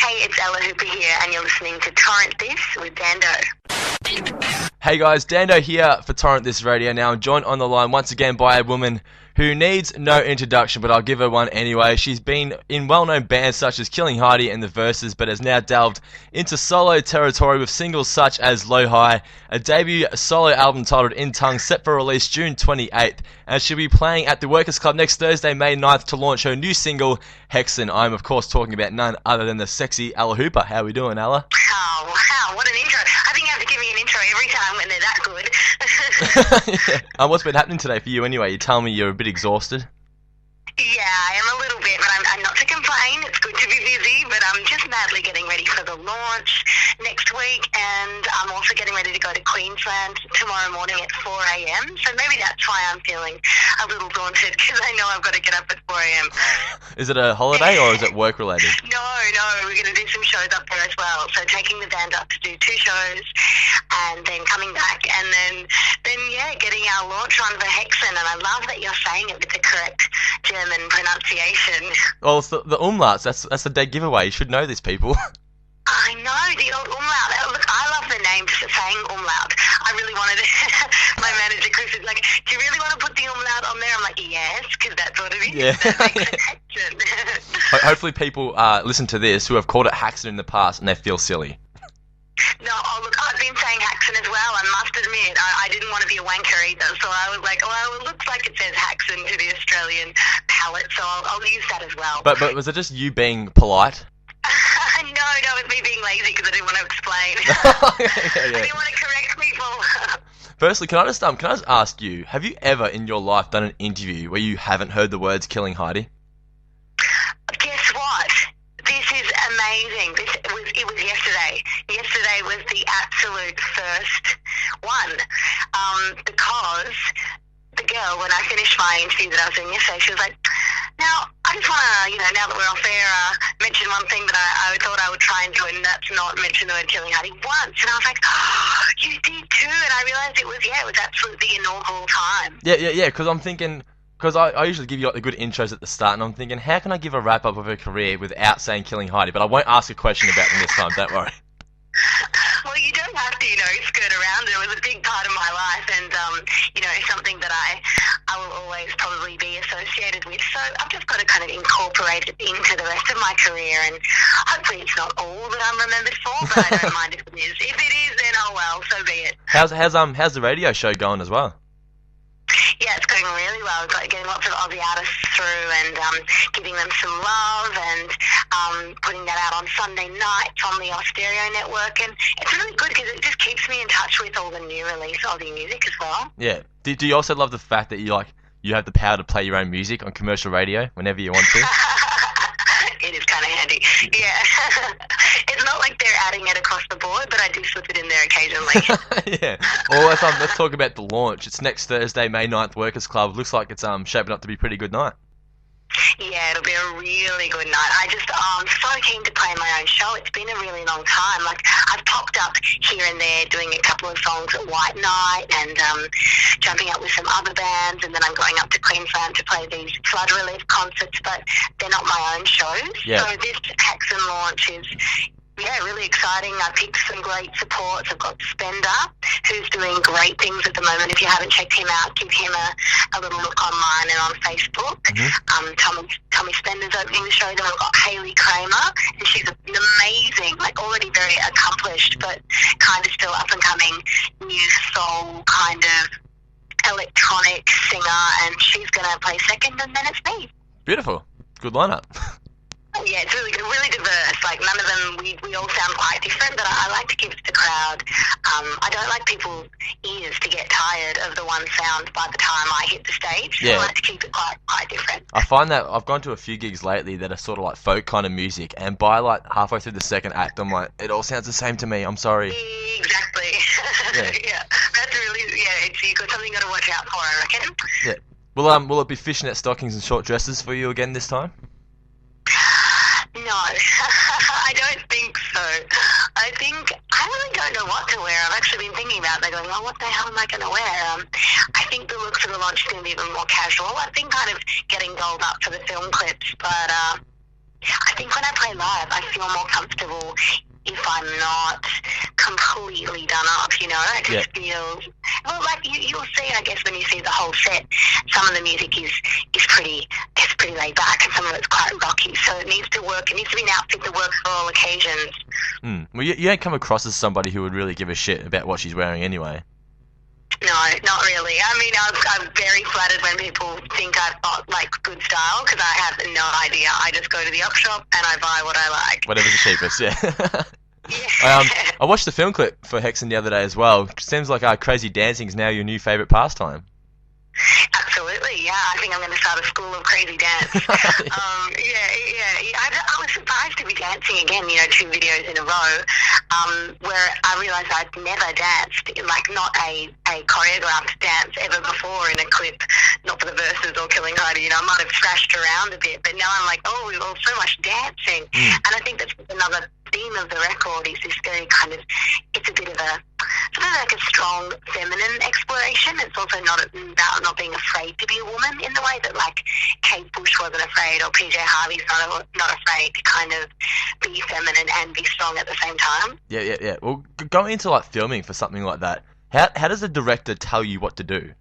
Hey, it's Ella Hooper here, and you're listening to Torrent This with Dando. Hey guys, Dando here for Torrent This Radio. Now I'm joined on the line once again by a woman who needs no introduction, but I'll give her one anyway. She's been in well-known bands such as Killing Heidi and The Verses, but has now delved into solo territory with singles such as Low High, a debut solo album titled In Tongue set for release June 28th, and she'll be playing at the Workers Club next Thursday, May 9th, to launch her new single, Hexen. I'm of course talking about none other than the sexy Ella Hooper. How are we doing, Ella? Oh, wow, what an intro. I think you have to give me an intro every time when they're that good. Yeah. What's been happening today for you anyway? You tell me you're a bit exhausted. Yeah, I am a little bit, but I'm not to complain. It's good to be busy, but I'm just madly getting ready for the launch next week, and I'm also getting ready to go to Queensland tomorrow morning at 4 a.m, so maybe that's why I'm feeling a little daunted, because I know I've got to get up at 4 a.m. Is it a holiday or is it work related? No, we're going to do some shows up there as well, so taking the band up to do 2 shows, and then coming back, and then yeah, getting our launch on for Hexen, and I love that you're saying it with the correct German pronunciation. Well, it's the umlauts. That's the dead giveaway. You should know this, people. I know, the old umlaut. Look, I love the name, just saying umlaut. I really wanted to, my manager Chris is like, do you really want to put the umlaut on there? I'm like, yes, because that's what it is. Yeah. That makes it Hexen. Hopefully people listen to this who have called it Haxton in the past and they feel silly. No, look, I've been saying Haxen as well. I must admit, I didn't want to be a wanker either, so I was like, well, it looks like it says Haxen to the Australian palate, so I'll use that as well. But was it just you being polite? No, it's me being lazy because I didn't want to explain. Yeah. I didn't want to correct people. Firstly, can I just ask you, have you ever in your life done an interview where you haven't heard the words Killing Heidi? Guess what? This is amazing. It was yesterday. Yesterday was the absolute first one, because the girl, when I finished my interview that I was doing yesterday, she was like, now, I just want to, now that we're off air, mention one thing that I thought I would try and do, and that's not mention the word Killing Heidi once. And I was like, oh, you did too. And I realised it was absolutely the inaugural time. Yeah, because I'm thinking, because I usually give you like the good intros at the start, and I'm thinking, how can I give a wrap-up of her career without saying Killing Heidi? But I won't ask a question about them this time, don't worry. Well, you don't have to, skirt around it. It was a big part of my life, and, something that I will always probably be associated with. So I've just got to kind of incorporate it into the rest of my career, and hopefully it's not all that I'm remembered for, but I don't mind if it is. If it is, then oh well, so be it. How's the radio show going as well? Yeah, it's going really well. We've got getting lots of Aussie artists through and giving them some love and putting that out on Sunday nights on the Stereo Network. And it's really good because it just keeps me in touch with all the new release Aussie music as well. Yeah. Do you also love the fact that you have the power to play your own music on commercial radio whenever you want to? It is kind of handy. Yeah. It's not like they're adding it across the board, but I do slip it in there occasionally. Yeah. Well, let's talk about the launch. It's next Thursday, May 9th, Workers Club. Looks like it's shaping up to be a pretty good night. Yeah, it'll be a really good night. I just so keen to play my own show. It's been a really long time. Like, I've popped up here and there doing a couple of songs at White Night and jumping up with some other bands, and then I'm going up to Queensland to play these flood relief concerts, but they're not my own shows. Yeah. So this Haxen launch is really exciting. I picked some great supports. I've got Spender, who's doing great things at the moment. If you haven't checked him out, give him a little look online and on Facebook. Mm-hmm. Tommy Spender's opening the show. Then we've got Hayley Kramer, and she's an amazing, already very accomplished, but kind of still up and coming new soul kind of electronic singer, and she's going to play second, and then it's me. Beautiful. Good lineup. Yeah, it's really good, really diverse. None of them, we all sound quite different, but I like to give the crowd, I don't like people's ears to get tired of the one sound by the time I hit the stage. Yeah. I like to keep it quite different. I find that I've gone to a few gigs lately that are sort of like folk kind of music, and by halfway through the second act, I'm like, it all sounds the same to me. I'm sorry. Exactly. Yeah. That's really, you've got something you've got to watch out for, I reckon. Yeah. Will it be fishnet stockings and short dresses for you again this time? No, I don't think so. I really don't know what to wear. I've actually been thinking about that, going, what the hell am I going to wear? I think the look for the launch is going to be a bit more casual. I've been kind of getting dolled up for the film clips, but I think when I play live, I feel more comfortable if I'm not completely done up, you know. It Yeah. just feels, well, like you'll see, I guess, when you see the whole set, some of the music is pretty, it's pretty laid back, and some of it's quite rocky. So it needs to work. It needs to be an outfit that works for all occasions. Well, you don't come across as somebody who would really give a shit about what she's wearing anyway. No, not really. I mean, I'm very flattered when people think I've got, like, good style, because I have no idea. I just go to the op shop and I buy what I like. Whatever's the cheapest, yeah. Yeah. I watched the film clip for Hexen the other day as well. Seems like crazy dancing is now your new favourite pastime. Absolutely, yeah. I think I'm going to start a school of crazy dance. Yeah. I was surprised to be dancing again, you know, 2 videos in a row, where I realised I'd never danced, like not a choreographed dance ever before in a clip, not for the verses or Killing Heidi. You know, I might have thrashed around a bit, but now I'm like, oh, so much dancing. And I think that's another theme of the record is this very kind of, it's a bit of a, sort of like a strong feminine exploration. It's also not about not being afraid to be a woman in the way that, like, Kate Bush wasn't afraid, or PJ Harvey's not afraid to kind of be feminine and be strong at the same time. Yeah. Well, going into like filming for something like that, how does the director tell you what to do?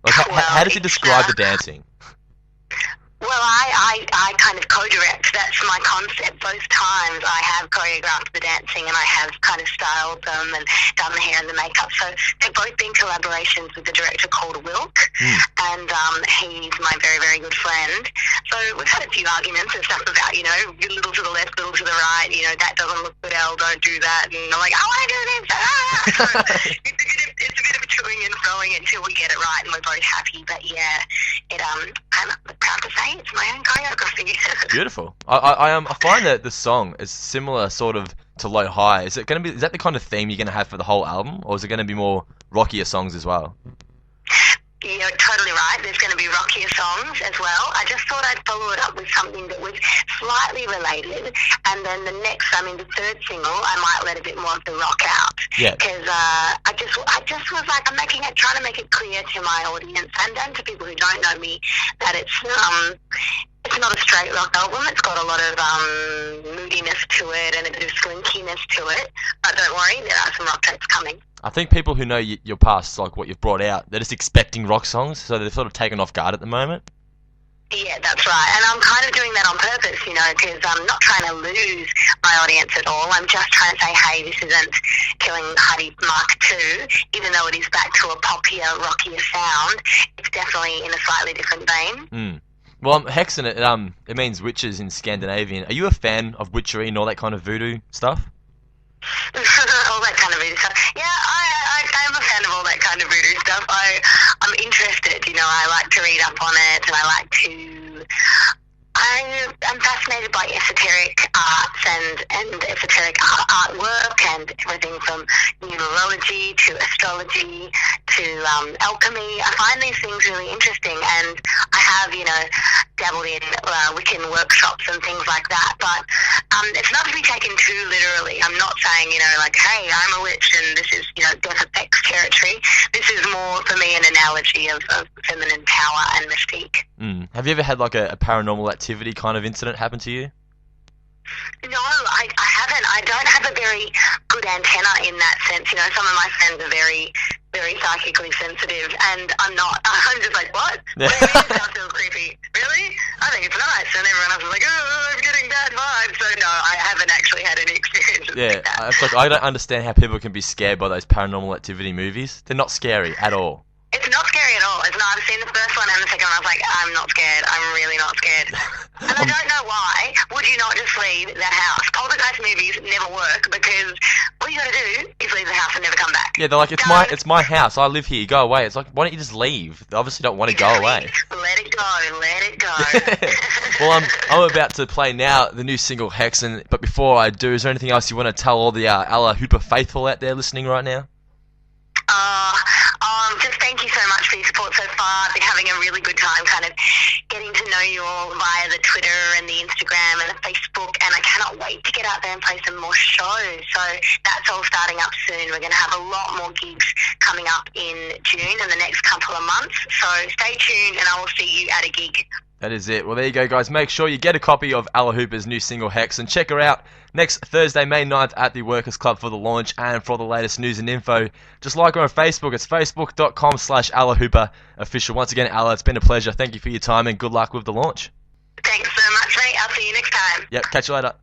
Like, how does he describe the dancing? Well, I kind of co-direct. That's my concept. Both times I have choreographed the dancing and I have kind of styled them and done the hair and the makeup. So they've both been collaborations with the director called Wilk, and he's my very, very good friend. So we've had a few arguments and stuff about, you know, a little to the left, little to the right, you know, that doesn't look good, Elle, don't do that. And I'm like, I want to do this. So it's a bit of toing and throwing until we get it right and we're both happy. But yeah, I'm proud to say it's my own choreography. Beautiful. I find that the song is similar sort of to Low High. Is that the kind of theme you're gonna have for the whole album, or is it gonna be more rockier songs as well? You're totally right. There's going to be rockier songs as well. I just thought I'd follow it up with something that was slightly related, and then the third single, I might let a bit more of the rock out. Yeah. Because I just was like, trying to make it clear to my audience and to people who don't know me that it's not a straight rock album. It's got a lot of moodiness to it and a bit of slinkiness to it. But don't worry, there are some rock tracks coming. I think people who know your past, like what you've brought out, they're just expecting rock songs, so they're sort of taken off guard at the moment. Yeah, that's right. And I'm kind of doing that on purpose, you know, because I'm not trying to lose my audience at all. I'm just trying to say, hey, this isn't Killing Heidi Mark II, even though it is back to a poppier, rockier sound. It's definitely in a slightly different vein. Well, Hexen, it means witches in Scandinavian. Are you a fan of witchery and all that kind of voodoo stuff? All that kind of voodoo stuff. Yeah, I'm a fan of all that kind of voodoo stuff. I'm interested, you know, I like to read up on it, and I'm fascinated by esoteric arts and esoteric artwork and everything from numerology to astrology to alchemy. I find these things really interesting, and I have, you know, dabbled in Wiccan workshops and things like that, but it's not to be taken too literally. I'm not saying, you know, like, hey, I'm a witch and this is, you know, Death Effects territory. This is more, for me, an analogy of feminine power and mystique. Have you ever had like a paranormal activity kind of incident happen to you? No, I haven't. I don't have a very good antenna in that sense. You know, some of my friends are very, very psychically sensitive, and I'm not. I'm just like, what? What do you mean it sounds so creepy? Really? I think it's nice. And everyone else is like, oh, I'm getting bad vibes. So no, I haven't actually had any experiences like that. It's like, I don't understand how people can be scared by those paranormal activity movies. They're not scary at all. It's not scary at all. It's not. I've seen the first one and the second one. I was like, I'm not scared. I'm really not scared. And I don't know why. Would you not just leave the house? Poltergeist movies never work because all you got to do is leave the house and never come back. Yeah, they're like, it's my house. I live here. Go away. It's like, why don't you just leave? They obviously don't want to go away. Let it go. Let it go. Well, I'm about to play now the new single Hexen. But before I do, is there anything else you want to tell all the Allah Hooper faithful out there listening right now? Just thank you so much for your support so far. I've been having a really good time kind of getting to know you all via the Twitter and the Instagram and the Facebook, and I cannot wait to get out there and play some more shows. So that's all starting up soon. We're going to have a lot more gigs coming up in June and the next couple of months. So stay tuned, and I will see you at a gig That is it. Well, there you go, guys. Make sure you get a copy of Alla Hooper's new single, Hex, and check her out next Thursday, May 9th at the Workers Club for the launch and for the latest news and info. Just like her on Facebook. It's facebook.com/Alla Hooper official. Once again, Alla, it's been a pleasure. Thank you for your time and good luck with the launch. Thanks so much, mate. I'll see you next time. Yep, catch you later.